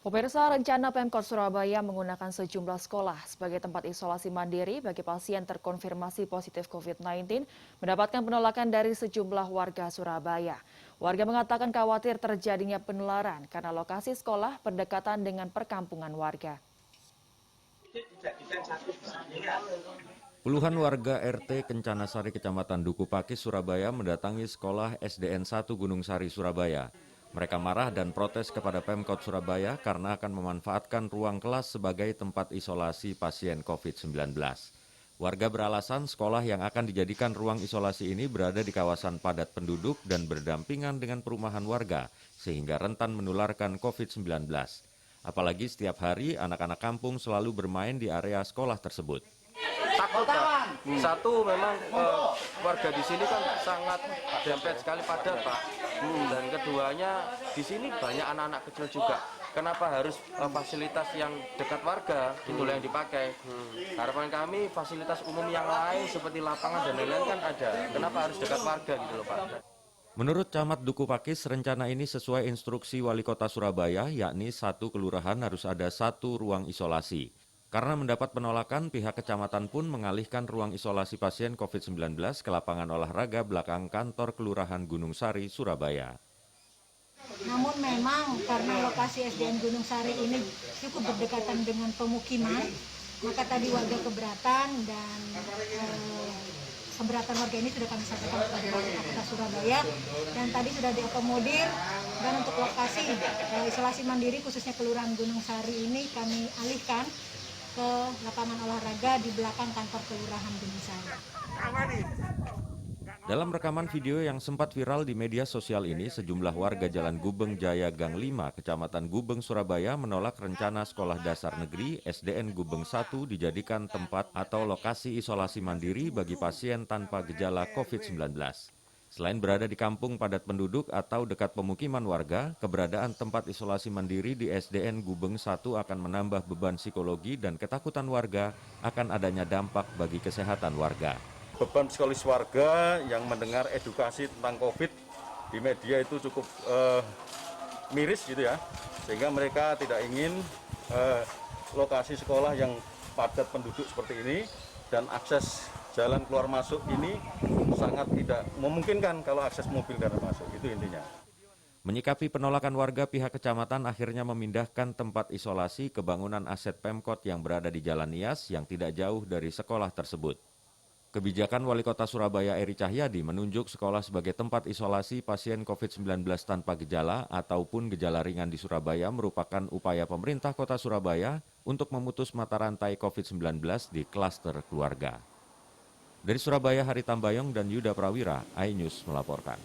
Pemirsa, rencana Pemkot Surabaya menggunakan sejumlah sekolah sebagai tempat isolasi mandiri bagi pasien terkonfirmasi positif COVID-19 mendapatkan penolakan dari sejumlah warga Surabaya. Warga mengatakan khawatir terjadinya penularan karena lokasi sekolah berdekatan dengan perkampungan warga. Puluhan warga RT Kencanasari, Kecamatan Duku Pakis, Surabaya mendatangi sekolah SDN 1 Gunung Sari, Surabaya. Mereka marah dan protes kepada Pemkot Surabaya karena akan memanfaatkan ruang kelas sebagai tempat isolasi pasien COVID-19. Warga beralasan sekolah yang akan dijadikan ruang isolasi ini berada di kawasan padat penduduk dan berdampingan dengan perumahan warga, sehingga rentan menularkan COVID-19. Apalagi setiap hari anak-anak kampung selalu bermain di area sekolah tersebut. Takut, Pak. Satu memang warga di sini kan sangat dempet sekali padat, Pak. Dan keduanya di sini banyak anak-anak kecil juga. Kenapa harus fasilitas yang dekat warga itulah yang dipakai? Harapan kami fasilitas umum yang lain seperti lapangan dan lain-lain kan ada. Kenapa harus dekat warga gitu loh, Pak? Menurut Camat Duku Pakis, rencana ini sesuai instruksi Wali Kota Surabaya, yakni satu kelurahan harus ada satu ruang isolasi. Karena mendapat penolakan, pihak kecamatan pun mengalihkan ruang isolasi pasien COVID-19 ke lapangan olahraga belakang kantor Kelurahan Gunung Sari, Surabaya. Namun memang karena lokasi SDN Gunung Sari ini cukup berdekatan dengan pemukiman, maka tadi warga keberatan dan keberatan warga ini sudah kami sampaikan kepada Wali Kota Surabaya dan tadi sudah diakomodir. Dan untuk lokasi isolasi mandiri khususnya Kelurahan Gunung Sari ini kami alihkan ke lapangan olahraga di belakang kantor Kelurahan Gunung Sari. Dalam rekaman video yang sempat viral di media sosial ini, sejumlah warga Jalan Gubeng Jaya Gang 5, Kecamatan Gubeng, Surabaya menolak rencana Sekolah Dasar Negeri SDN Gubeng 1 dijadikan tempat atau lokasi isolasi mandiri bagi pasien tanpa gejala COVID-19. Selain berada di kampung padat penduduk atau dekat pemukiman warga, keberadaan tempat isolasi mandiri di SDN Gubeng 1 akan menambah beban psikologi dan ketakutan warga akan adanya dampak bagi kesehatan warga. Beban psikologis warga yang mendengar edukasi tentang COVID di media itu cukup miris gitu ya, sehingga mereka tidak ingin lokasi sekolah yang padat penduduk seperti ini dan akses jalan keluar masuk ini sangat tidak memungkinkan kalau akses mobil karena masuk, itu intinya. Menyikapi penolakan warga, pihak kecamatan akhirnya memindahkan tempat isolasi ke bangunan aset Pemkot yang berada di Jalan Nias yang tidak jauh dari sekolah tersebut. Kebijakan Wali Kota Surabaya Eri Cahyadi menunjuk sekolah sebagai tempat isolasi pasien COVID-19 tanpa gejala ataupun gejala ringan di Surabaya merupakan upaya pemerintah Kota Surabaya untuk memutus mata rantai COVID-19 di klaster keluarga. Dari Surabaya, Hari Tambayong dan Yuda Prawira, iNews melaporkan.